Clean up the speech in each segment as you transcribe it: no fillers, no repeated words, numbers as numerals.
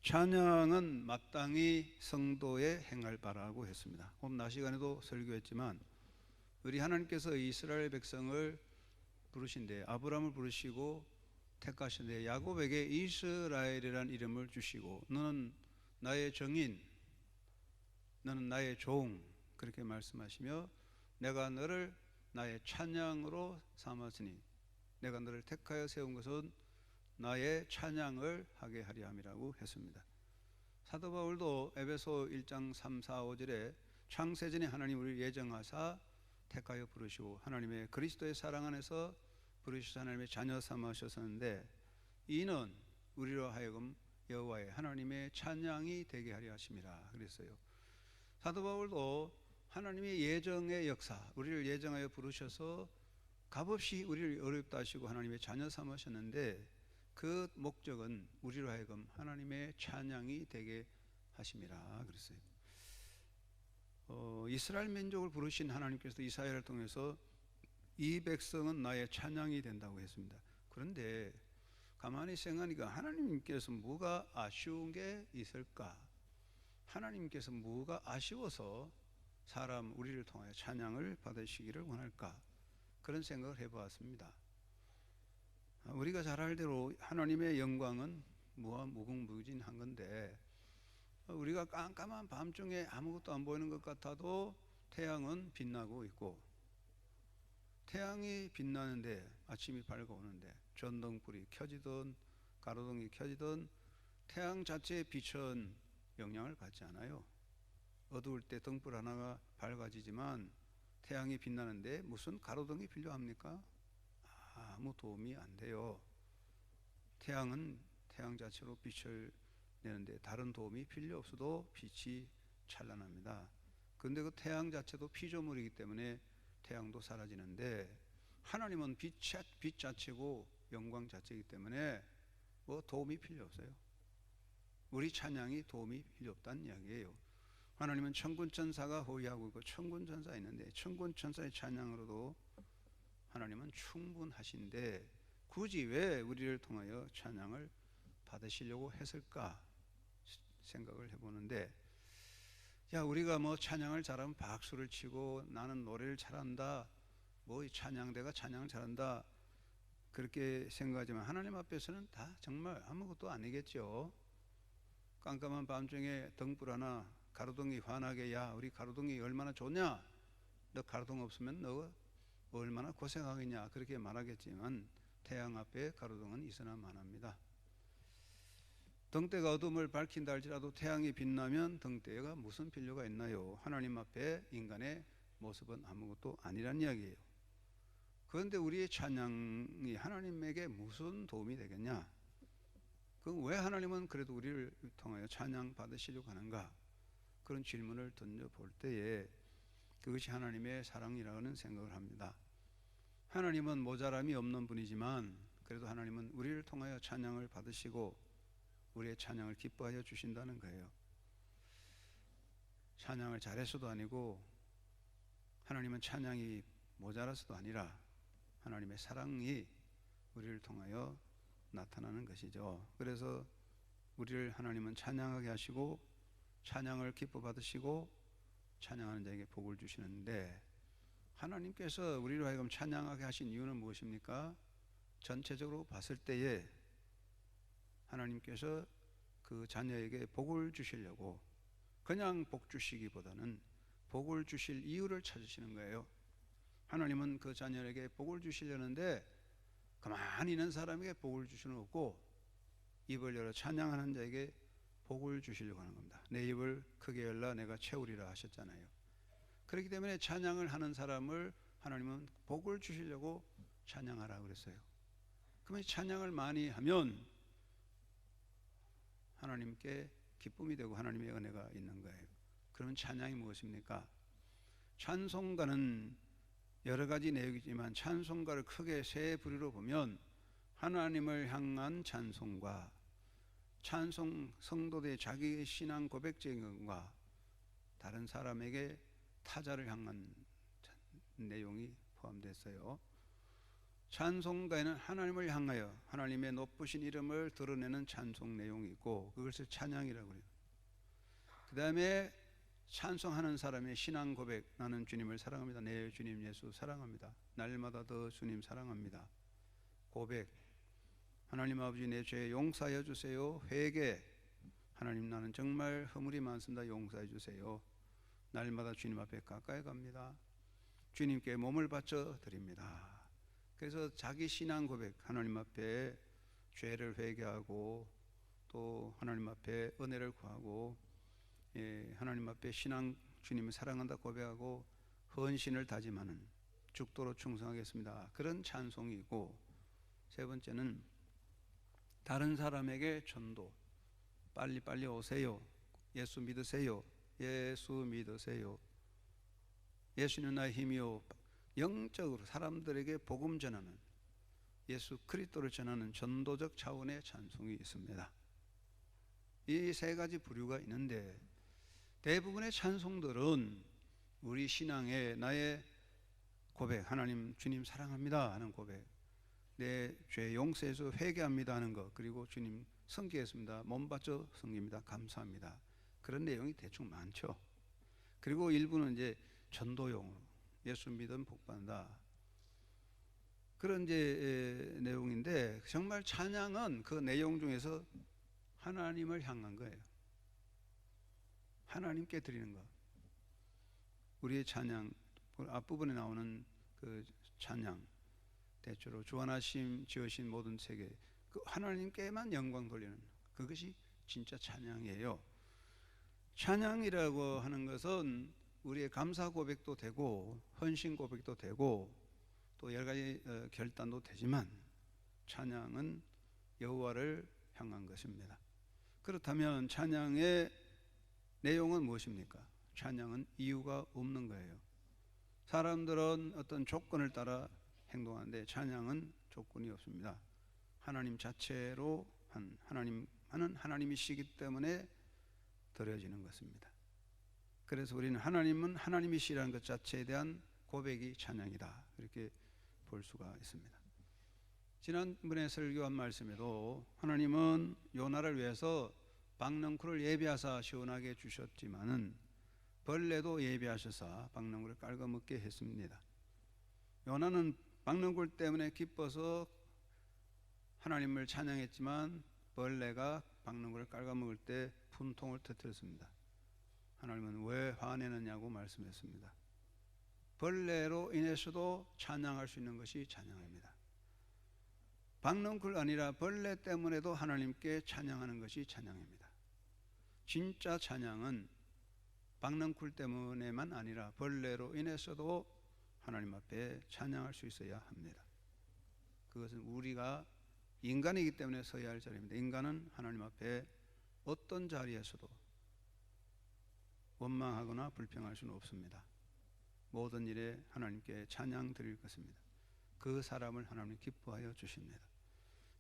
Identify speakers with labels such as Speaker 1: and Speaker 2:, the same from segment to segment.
Speaker 1: 찬양은 마땅히 성도에 행할 바라고 했습니다. 오늘 낮 시간에도 설교했지만 우리 하나님께서 이스라엘 백성을 부르신데 아브라함을 부르시고 택하신데 야곱에게 이스라엘이라는 이름을 주시고 너는 나의 정인, 너는 나의 종 그렇게 말씀하시며 내가 너를 나의 찬양으로 삼았으니 내가 너를 택하여 세운 것은 나의 찬양을 하게 하려 함이라고 했습니다. 사도 바울도 에베소 1장 3, 4, 5절에 창세전에 하나님 우리를 예정하사 택하여 부르시고 하나님의 그리스도의 사랑 안에서 부르시사 하나님의 자녀 삼으셨었는데 이는 우리로 하여금 여호와의 하나님의 찬양이 되게 하려 하심이라 그랬어요. 사도 바울도 하나님의 예정의 역사, 우리를 예정하여 부르셔서 값없이 우리를 어렵다 하시고 하나님의 자녀 삼으셨는데 그 목적은 우리로 하여금 하나님의 찬양이 되게 하심이라 그랬어요. 이스라엘 민족을 부르신 하나님께서 이사야를 통해서 이 백성은 나의 찬양이 된다고 했습니다. 그런데 가만히 생각하니까 하나님께서 뭐가 아쉬운 게 있을까? 하나님께서 뭐가 아쉬워서 사람 우리를 통하여 찬양을 받으시기를 원할까? 그런 생각을 해보았습니다. 우리가 잘 알대로 하나님의 영광은 무궁무진한 건데 우리가 깜깜한 밤중에 아무것도 안 보이는 것 같아도 태양은 빛나고 있고 태양이 빛나는데 아침이 밝아오는데 전등불이 켜지든 가로등이 켜지든 태양 자체의 빛은 영향을 받지 않아요. 어두울 때 등불 하나가 밝아지지만 태양이 빛나는데 무슨 가로등이 필요합니까? 아무 도움이 안 돼요. 태양은 태양 자체로 빛을 내는데 다른 도움이 필요 없어도 빛이 찬란합니다. 그런데 그 태양 자체도 피조물이기 때문에 태양도 사라지는데 하나님은 빛 자체고 영광 자체이기 때문에 뭐 도움이 필요 없어요. 우리 찬양이 도움이 필요 없다는 이야기예요. 하나님은 천군천사가 호위하고 있고 천군천사 있는데 천군천사의 찬양으로도 하나님은 충분하신데 굳이 왜 우리를 통하여 찬양을 받으시려고 했을까 생각을 해보는데 우리가 뭐 찬양을 잘하면 박수를 치고 나는 노래를 잘한다 뭐 찬양대가 찬양을 잘한다 그렇게 생각하지만 하나님 앞에서는 다 정말 아무것도 아니겠죠. 깜깜한 밤중에 등불 하나 가로등이 환하게 야 우리 가로등이 얼마나 좋냐 너 가로등 없으면 너 얼마나 고생하겠냐 그렇게 말하겠지만 태양 앞에 가로등은 있으나 마나입니다. 등대가 어둠을 밝힌다 할지라도 태양이 빛나면 등대가 무슨 필요가 있나요? 하나님 앞에 인간의 모습은 아무것도 아니란 이야기예요. 그런데 우리의 찬양이 하나님에게 무슨 도움이 되겠냐? 그럼 왜 하나님은 그래도 우리를 통하여 찬양 받으시려고 하는가? 그런 질문을 던져볼 때에 그것이 하나님의 사랑이라는 생각을 합니다. 하나님은 모자람이 없는 분이지만 그래도 하나님은 우리를 통하여 찬양을 받으시고 우리의 찬양을 기뻐하여 주신다는 거예요. 찬양을 잘해서도 아니고 하나님은 찬양이 모자라서도 아니라 하나님의 사랑이 우리를 통하여 나타나는 것이죠. 그래서 우리를 하나님은 찬양하게 하시고 찬양을 기뻐 받으시고 찬양하는 자에게 복을 주시는데 하나님께서 우리로 하여금 찬양하게 하신 이유는 무엇입니까? 전체적으로 봤을 때에 하나님께서 그 자녀에게 복을 주시려고 그냥 복 주시기보다는 복을 주실 이유를 찾으시는 거예요. 하나님은 그 자녀에게 복을 주시려는데 가만히 있는 사람에게 복을 주시는 없고 입을 열어 찬양하는 자에게 복을 주시려고 하는 겁니다. 내 입을 크게 열라 내가 채우리라 하셨잖아요. 그렇기 때문에 찬양을 하는 사람을 하나님은 복을 주시려고 찬양하라 그랬어요. 그러면 찬양을 많이 하면 하나님께 기쁨이 되고 하나님의 은혜가 있는 거예요. 그러면 찬양이 무엇입니까? 찬송가는 여러 가지 내용이지만 찬송가를 크게 세 부류로 보면 하나님을 향한 찬송과 찬송 성도들의 자기의 신앙 고백적인 것과 다른 사람에게 타자를 향한 내용이 포함됐어요. 찬송가에는 하나님을 향하여 하나님의 높으신 이름을 드러내는 찬송 내용이 있고 그것을 찬양이라고 해요. 그 다음에 찬송하는 사람의 신앙 고백, 나는 주님을 사랑합니다. 내 주님 예수 사랑합니다. 날마다 더 주님 사랑합니다. 고백, 하나님 아버지 내 죄 용서하여 주세요. 회개, 하나님 나는 정말 허물이 많습니다. 용서해 주세요. 날마다 주님 앞에 가까이 갑니다. 주님께 몸을 바쳐 드립니다. 그래서 자기 신앙 고백, 하나님 앞에 죄를 회개하고 또 하나님 앞에 은혜를 구하고 하나님 앞에 신앙 주님을 사랑한다 고백하고 헌신을 다짐하는 죽도록 충성하겠습니다. 그런 찬송이고, 세 번째는 다른 사람에게 전도, 빨리빨리 오세요. 예수 믿으세요. 예수 믿으세요. 예수는 나의 힘이요. 영적으로 사람들에게 복음 전하는, 예수 그리스도를 전하는 전도적 차원의 찬송이 있습니다. 이 세 가지 부류가 있는데 대부분의 찬송들은 우리 신앙에 나의 고백, 하나님 주님 사랑합니다 하는 고백, 내 죄 용서해서 회개합니다 하는 것, 그리고 주님 섬기겠습니다, 몸 바쳐 섬깁니다, 감사합니다, 그런 내용이 대충 많죠. 그리고 일부는 이제 전도용으로 예수 믿음 복받는다, 그런 이제 내용인데, 정말 찬양은 그 내용 중에서 하나님을 향한 거예요. 하나님께 드리는 것. 우리의 찬양, 앞부분에 나오는 그 찬양, 대체로 주관하심 지으신 모든 세계, 그 하나님께만 영광 돌리는, 그것이 진짜 찬양이에요. 찬양이라고 하는 것은 우리의 감사 고백도 되고 헌신 고백도 되고 또 여러 가지 결단도 되지만, 찬양은 여호와를 향한 것입니다. 그렇다면 찬양의 내용은 무엇입니까? 찬양은 이유가 없는 거예요. 사람들은 어떤 조건을 따라 행동하는데 찬양은 조건이 없습니다. 하나님 자체로 하나님이시기 때문에 드려지는 것입니다. 그래서 우리는 하나님은 하나님이시라는 것 자체에 대한 고백이 찬양이다, 이렇게 볼 수가 있습니다. 지난번에 설교한 말씀에도 하나님은 요나를 위해서 박넝쿨을 예비하사 시원하게 주셨지만은 벌레도 예비하셔서 박넝쿨을 깔아먹게 했습니다. 요나는 박넝쿨 때문에 기뻐서 하나님을 찬양했지만 벌레가 박넝쿨을 깔아먹을 때 분통을 터뜨렸습니다. 하나님은 왜 화내느냐고 말씀했습니다. 벌레로 인해서도 찬양할 수 있는 것이 찬양입니다. 박넝쿨 아니라 벌레 때문에도 하나님께 찬양하는 것이 찬양입니다. 진짜 찬양은 박넝쿨 때문에만 아니라 벌레로 인해서도 하나님 앞에 찬양할 수 있어야 합니다. 그것은 우리가 인간이기 때문에 서야 할 자리입니다. 인간은 하나님 앞에 어떤 자리에서도 원망하거나 불평할 수는 없습니다. 모든 일에 하나님께 찬양 드릴 것입니다. 그 사람을 하나님 기뻐하여 주십니다.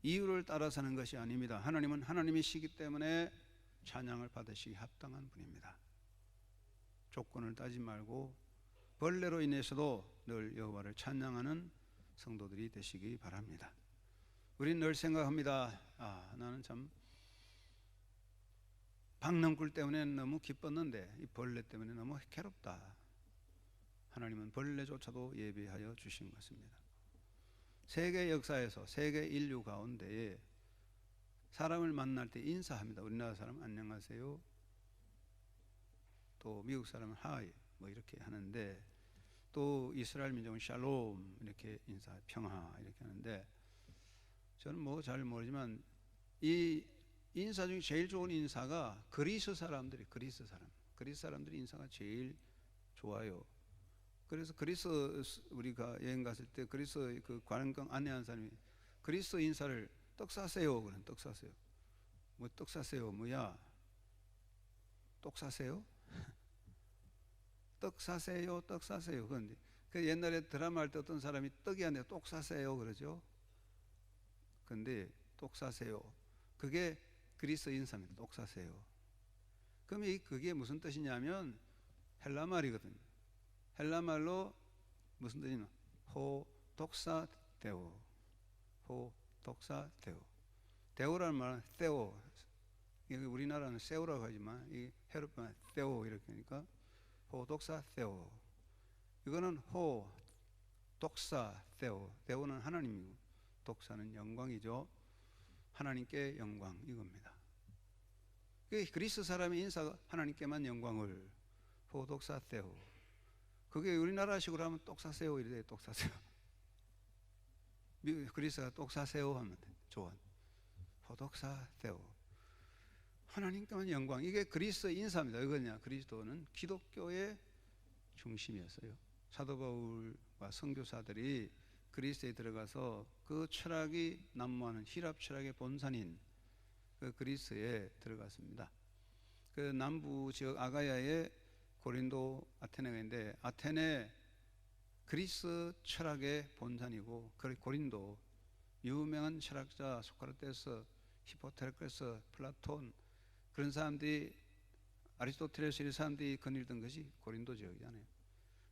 Speaker 1: 이유를 따라 사는 것이 아닙니다. 하나님은 하나님이시기 때문에 찬양을 받으시기 합당한 분입니다. 조건을 따지지 말고 벌레로 인해서도 늘 여호와를 찬양하는 성도들이 되시기 바랍니다. 우리는 늘 생각합니다. 나는 참 박넝쿨 때문에 너무 기뻤는데 이 벌레 때문에 너무 괴롭다. 하나님은 벌레조차도 예비하여 주신 것입니다. 세계 역사에서 세계 인류 가운데에 사람을 만날 때 인사합니다. 우리나라 사람 안녕하세요, 또 미국 사람은 하이 뭐 이렇게 하는데, 또 이스라엘 민족은 샬롬 이렇게 인사, 평화 이렇게 하는데, 저는 뭐 잘 모르지만 이 인사 중에 제일 좋은 인사가 그리스 사람들이 인사가 제일 좋아요. 그래서 그리스 우리가 여행 갔을 때 그리스 그 관광 안내한 사람이 그리스 인사를 떡 사세요, 그런 떡 사세요. 뭐 떡 사세요, 뭐야? 떡 사세요? 떡 사세요, 떡 사세요. 그런데 그 옛날에 드라마 할 때 어떤 사람이 떡이 아니라 떡 사세요 그러죠. 그런데 떡 사세요, 그게 그리스 인사입니다. 떡 사세요. 그럼 그게 무슨 뜻이냐면 헬라 말이거든요. 헬라 말로 무슨 뜻이냐? 독사 데오, 호 독사 데오. 데오라는 말은 세오. 여기 우리나라는 세오라고 하지만 이 헤르파는 세오 이렇게 하니까 호 독사 세오. 이거는 호 독사 세오. 데오는 하나님이고 독사는 영광이죠. 하나님께 영광 이겁니다. 그리스 사람의 인사가 하나님께만 영광을 호 독사 세오. 그게 우리나라식으로 하면 똑사세요 이래. 똑사세요. 그리스가 똑사세요 하면 돼. 조언. 호독사세요. 하나님께만 영광. 이게 그리스 인사입니다. 이거냐? 그리스도는 기독교의 중심이었어요. 사도 바울과 선교사들이 그리스에 들어가서 그 철학이 난무하는 히랍 철학의 본산인 그 그리스에 들어갔습니다. 그 남부 지역 아가야에 고린도 아테네가 있는데 아테네 그리스 철학의 본산이고 고린도 유명한 철학자 소크라테스, 히포테크레스, 플라톤 그런 사람들이 아리스토텔레스 이런 사람들이 거닐던 것이 고린도 지역이잖아요.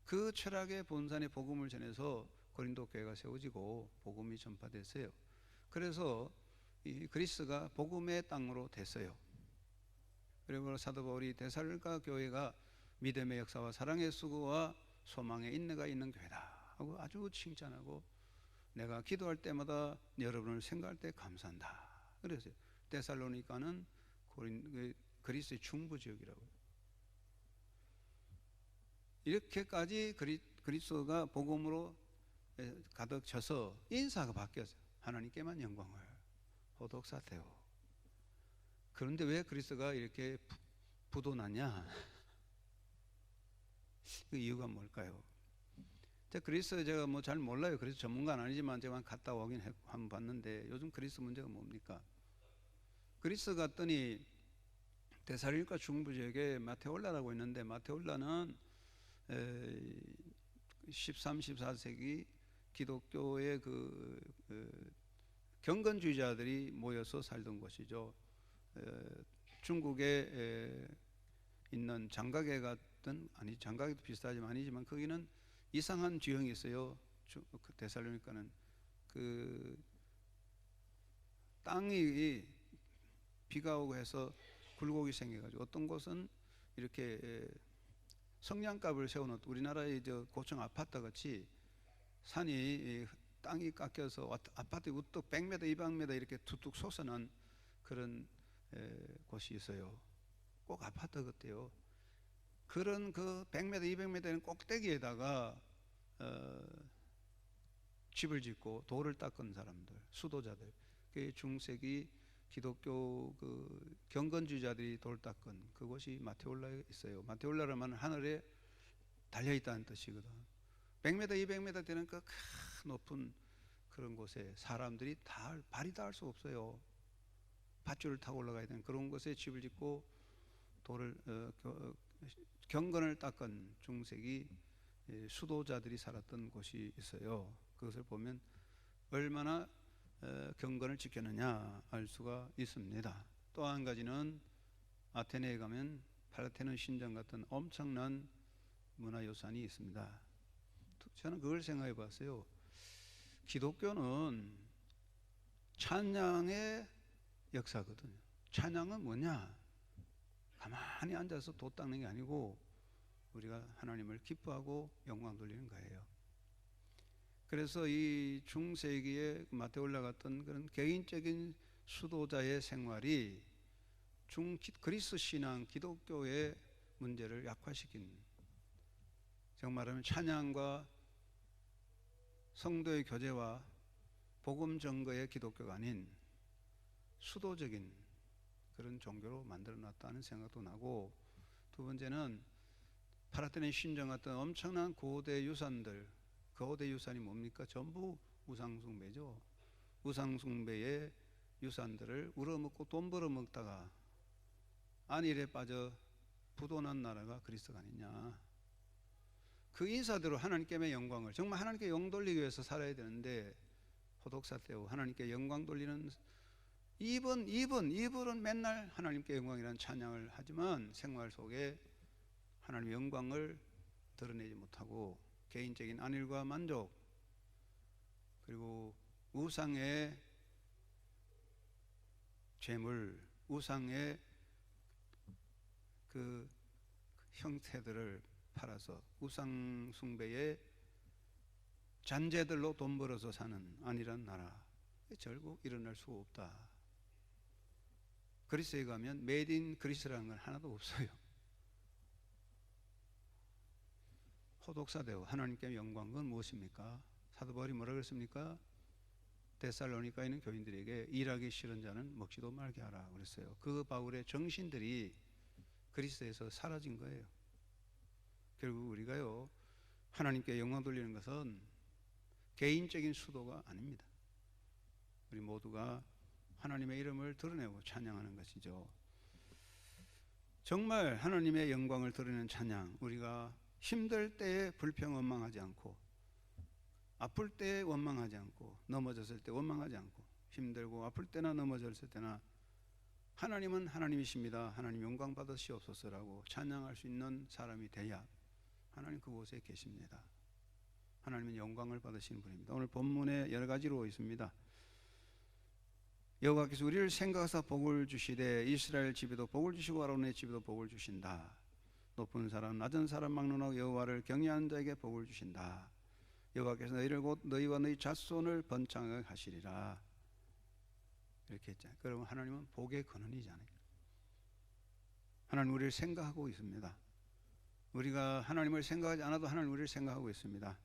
Speaker 1: 그 철학의 본산에 복음을 전해서 고린도 교회가 세워지고 복음이 전파됐어요. 그래서 이 그리스가 복음의 땅으로 됐어요. 그리고 사도 바울이 데살로니가 교회가 믿음의 역사와 사랑의 수고와 소망의 인내가 있는 교회다 하고 아주 칭찬하고 내가 기도할 때마다 여러분을 생각할 때 감사한다. 그래서 데살로니가는 그리스의 중부 지역이라고요. 이렇게까지 그리스도가 복음으로 가득 져서 인사가 바뀌었어요. 하나님께만 영광을 호독사태오. 그런데 왜 그리스도가 이렇게 부도나냐? 그 이유가 뭘까요? 그리스 제가 뭐 잘 몰라요. 그래서 전문가는 아니지만 제가 갔다 오긴 한번 봤는데 요즘 그리스 문제가 뭡니까? 그리스 갔더니 데살로니가 중부 지역에 마테올라라고 있는데 마테올라는 13, 14세기 기독교의 경건주의자들이 모여서 살던 곳이죠. 중국에 있는 장가게 같은 장가게도 비슷하지만 아니지만 거기는 이상한 지형이 있어요. 데살로니가는 그 땅이 비가 오고 해서 굴곡이 생겨가지고 어떤 곳은 이렇게 성냥갑을 세워놓은 우리나라의 고층 아파트 같이 산이 땅이 깎여서 아파트 우뚝 100m, 200m 이렇게 툭툭 솟아난 그런 곳이 있어요. 꼭 아파트 같아요. 그런 그 100m, 200m 되는 꼭대기에다가 집을 짓고 돌을 닦은 사람들, 수도자들, 그 중세기 기독교 그 경건주의자들이 돌 닦은 그곳이 마테올라에 있어요. 마테올라라면 하늘에 달려 있다는 뜻이거든. 100m, 200m 되는 그 큰 높은 그런 곳에 사람들이 발이 닿을 수 없어요. 밧줄을 타고 올라가야 되는 그런 곳에 집을 짓고 돌을 경건을 닦은 중세기 수도자들이 살았던 곳이 있어요. 그것을 보면 얼마나 경건을 지켰느냐 알 수가 있습니다. 또 한 가지는 아테네에 가면 파르테논 신전 같은 엄청난 문화유산이 있습니다. 저는 그걸 생각해 봤어요. 기독교는 찬양의 역사거든요. 찬양은 뭐냐? 가만히 앉아서 돛 닦는 게 아니고 우리가 하나님을 기뻐하고 영광 돌리는 거예요. 그래서 이 중세기에 마테올라 같은 그런 개인적인 수도자의 생활이 그리스 신앙 기독교의 문제를 약화시킨, 정말 말하면 찬양과 성도의 교제와 복음 증거의 기독교가 아닌 수도적인 그런 종교로 만들어놨다는 생각도 나고, 두 번째는 파르테논 신전 같은 엄청난 고대 유산들, 고대 유산이 뭡니까? 전부 우상숭배죠. 우상숭배의 유산들을 우러먹고 돈 벌어먹다가 안일에 빠져 부도난 나라가 그리스가 아니냐. 그 인사대로 하나님께 영광을, 정말 하나님께 영 돌리기 위해서 살아야 되는데 호독사태오 하나님께 영광 돌리는 이분은 맨날 하나님께 영광이라는 찬양을 하지만 생활 속에 하나님의 영광을 드러내지 못하고 개인적인 안일과 만족, 그리고 우상의 죄물, 우상의 그 형태들을 팔아서 우상 숭배의 잔재들로 돈 벌어서 사는 아니란 나라, 결국 일어날 수 없다. 그리스에 가면 메이드 인 그리스라는 건 하나도 없어요. 호독사되고 하나님께 영광, 건 무엇입니까? 사도 바울이 뭐라 그랬습니까? 데살로니가에 있는 교인들에게 일하기 싫은 자는 먹지도 말게 하라 그랬어요. 그 바울의 정신들이 그리스에서 사라진 거예요. 결국 우리가요, 하나님께 영광 돌리는 것은 개인적인 수도가 아닙니다. 우리 모두가 하나님의 이름을 드러내고 찬양하는 것이죠. 정말 하나님의 영광을 드러내는 찬양, 우리가 힘들 때에 불평 원망하지 않고, 아플 때에 원망하지 않고, 넘어졌을 때 원망하지 않고, 힘들고 아플 때나 넘어졌을 때나 하나님은 하나님이십니다, 하나님 영광 받으시옵소서라고 찬양할 수 있는 사람이 돼야 하나님 그곳에 계십니다. 하나님은 영광을 받으시는 분입니다. 오늘 본문에 여러 가지로 있습니다. 여호와께서 우리를 생각하사 복을 주시되 이스라엘 집에도 복을 주시고 아론의 집에도 복을 주신다. 높은 사람 낮은 사람 막론하고 여호와를 경외하는 자에게 복을 주신다. 여호와께서 너희를 곧 너희와 너희 자손을 번창하게 하시리라. 이렇게 했잖아요. 그러면 하나님은 복의 근원이잖아요. 하나님 우리를 생각하고 있습니다. 우리가 하나님을 생각하지 않아도 하나님 우리를 생각하고 있습니다.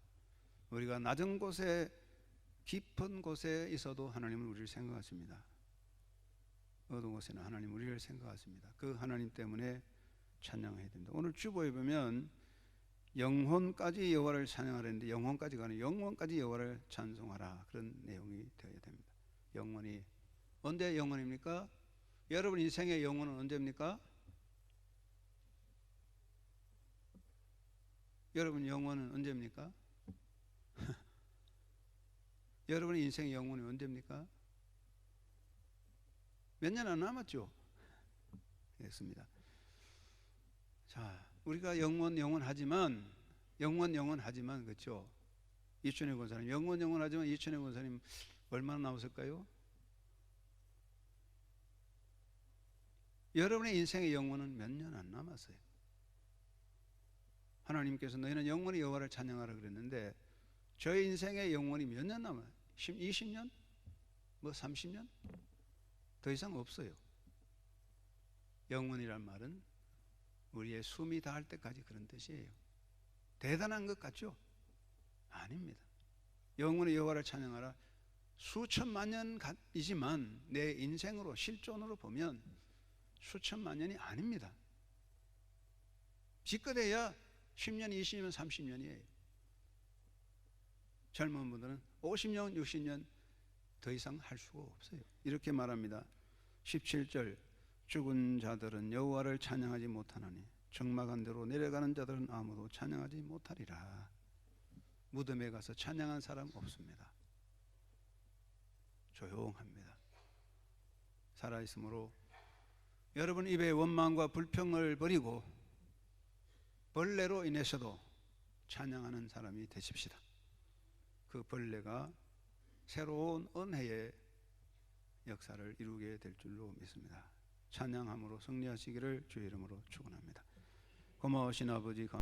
Speaker 1: 우리가 낮은 곳에 깊은 곳에 있어도 하나님은 우리를 생각하십니다. 어두운 곳에는 하나님 우리를 생각하십니다. 그 하나님 때문에 찬양해야 됩니다. 오늘 주보에 보면 영혼까지 여호와를 찬양하려는데 영혼까지가 아니라 영혼까지 여호와를 찬송하라, 그런 내용이 되어야 됩니다. 영혼이 언제 영혼입니까? 여러분 인생의 영혼은 언제입니까? 여러분 영혼은 언제입니까? 여러분의 인생의 영혼이 언제입니까? 몇 년 안 남았죠? 됐습니다. 자, 우리가 영원하지만 그렇죠? 이춘혜 권사님 영원하지만 이춘혜 권사님 얼마나 남았을까요? 여러분의 인생의 영혼은 몇 년 안 남았어요. 하나님께서 너희는 영원히 여호와를 찬양하라 그랬는데 저의 인생의 영혼이 몇 년 남아요? 20년? 뭐 30년? 더 이상 없어요. 영원이란 말은 우리의 숨이 닿을 때까지 그런 뜻이에요. 대단한 것 같죠? 아닙니다. 영원히 여호와를 찬양하라, 수천만 년이지만 내 인생으로 실존으로 보면 수천만 년이 아닙니다. 기껏해야 10년, 20년, 30년이에요. 젊은 분들은 50년, 60년 더 이상 할 수가 없어요. 이렇게 말합니다. 17절, 죽은 자들은 여호와를 찬양하지 못하나니 적막한 데로 내려가는 자들은 아무도 찬양하지 못하리라. 무덤에 가서 찬양한 사람 없습니다. 조용합니다. 살아있으므로 여러분 입에 원망과 불평을 버리고 벌레로 인해서도 찬양하는 사람이 되십시다. 그 벌레가 새로운 은혜의 역사를 이루게 될 줄로 믿습니다. 찬양함으로 승리하시기를 주의 이름으로 축원합니다. 고마우신 아버지